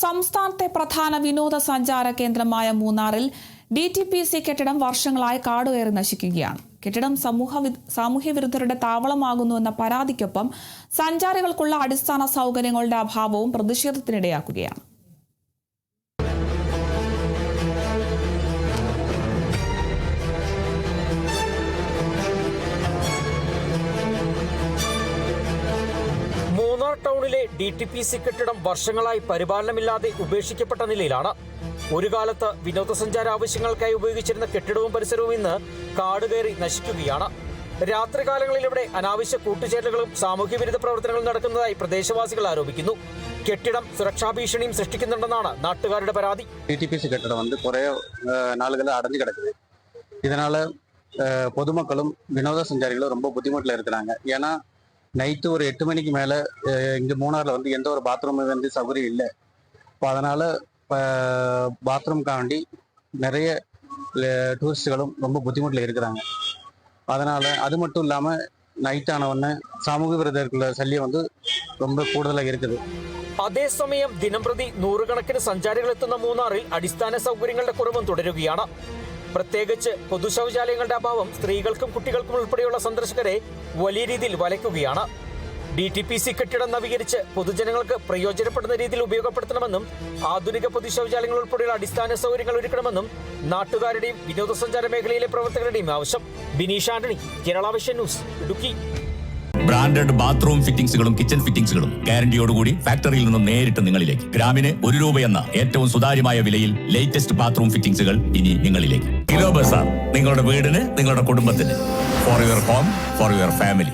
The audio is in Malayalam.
സംസ്ഥാനത്തെ പ്രധാന വിനോദസഞ്ചാര കേന്ദ്രമായ മൂന്നാറിൽ DTPC കെട്ടിടം വർഷങ്ങളായി കാടുകയറി നശിക്കുകയാണ്. കെട്ടിടം സാമൂഹ്യവിരുദ്ധരുടെ താവളമാകുന്നുവെന്ന പരാതിക്കൊപ്പം സഞ്ചാരികൾക്കുള്ള അടിസ്ഥാന സൗകര്യങ്ങളുടെ അഭാവവും പ്രതിഷേധത്തിനിടയാക്കുകയാണ്. മൂന്നാർ ടൗണിലെ DTPC കെട്ടിടം വർഷങ്ങളായി പരിപാലനമില്ലാതെ ഉപേക്ഷിക്കപ്പെട്ട നിലയിലാണ്. ഒരു കാലത്ത് വിനോദസഞ്ചാര ആവശ്യങ്ങൾക്കായി ഉപയോഗിച്ചിരുന്ന കെട്ടിടവും പരിസരവും ഇന്ന് കാടുകയറി നശിക്കുകയാണ്. രാത്രികാലങ്ങളിൽ ഇവിടെ അനാവശ്യ കൂട്ടുചേരലുകളും സാമൂഹ്യവിരുദ്ധ പ്രവർത്തനങ്ങളും നടക്കുന്നതായി പ്രദേശവാസികൾ ആരോപിക്കുന്നു. കെട്ടിടം സുരക്ഷാ ഭീഷണിയും സൃഷ്ടിക്കുന്നുണ്ടെന്നാണ് നാട്ടുകാരുടെ പരാതി. DTPC കെട്ടിടം കുറേ നാളുകൾ അടഞ്ഞു കിടக்குது. இதனால பொதுமக்களும் வினோதசஞ்சாரிகளும் ரொம்ப புத்திமுட்டில் இருக்கிறாங்க. ஏன்னா நைட்டு ஒரு 8 மணிக்கு மேலே இங்கே மூணாரில் எந்த ஒரு பாத்ரூம் சௌகரியம் இல்லை. இப்போ அதனால் இப்போ பாத்ரூம்காக வேண்டி நிறைய டூரிஸ்டுகளும் ரொம்ப புத்திமுட்டில் இருக்கிறாங்க. அதனால் அது மட்டும் இல்லாமல் നൈറ്റാണ് വന്ന് സാമൂഹ്യ വിരുദ്ധർക്കുള്ള ശല്യം ரொம்ப കൂടുതലായി இருக்குது. അതേസമയം ദിനംപ്രതി നൂറുകണക്കിന് സഞ്ചാരികൾ എത്തുന്ന മൂന്നാറിൽ അടിസ്ഥാന സൗകര്യങ്ങളുടെ കുറവും തുടരുകയാണ്. പ്രത്യേകിച്ച് പൊതുശൗചാലയങ്ങളുടെ അഭാവം സ്ത്രീകൾക്കും കുട്ടികൾക്കും ഉൾപ്പെടെയുള്ള സന്ദർശകരെ വലിയ രീതിയിൽ വലയ്ക്കുകയാണ്. DTPC കെട്ടിടം നവീകരിച്ച് പൊതുജനങ്ങൾക്ക് പ്രയോജനപ്പെടുന്ന രീതിയിൽ ഉപയോഗപ്പെടുത്തണമെന്നും ആധുനിക പൊതുശൗചാലയങ്ങൾ ഉൾപ്പെടെയുള്ള അടിസ്ഥാന സൗകര്യങ്ങൾ ഒരുക്കണമെന്നും നാട്ടുകാരുടെയും വിനോദസഞ്ചാര മേഖലയിലെ പ്രവർത്തകരുടെയും ആവശ്യം. Binish Antony, Kerala vision news, Idukki. Branded bathroom ഫിറ്റിംഗ്സുകളും കിച്ചൺ ഫിറ്റിംഗ്സുകളും ഗ്യാരണ്ടിയോടുകൂടി ഫാക്ടറിയിൽ നിന്നും നേരിട്ട് നിങ്ങളിലേക്ക്. ഗ്രാമിന് ₹1 എന്ന ഏറ്റവും സുതാര്യമായ വിലയിൽ ലേറ്റസ്റ്റ് ബാത്റൂം ഫിറ്റിംഗ്സുകൾ ഇനി നിങ്ങളിലേക്ക്. കിലോ ബസാർ, നിങ്ങളുടെ വീടിന്, നിങ്ങളുടെ കുടുംബത്തിന്. For your home, for your family.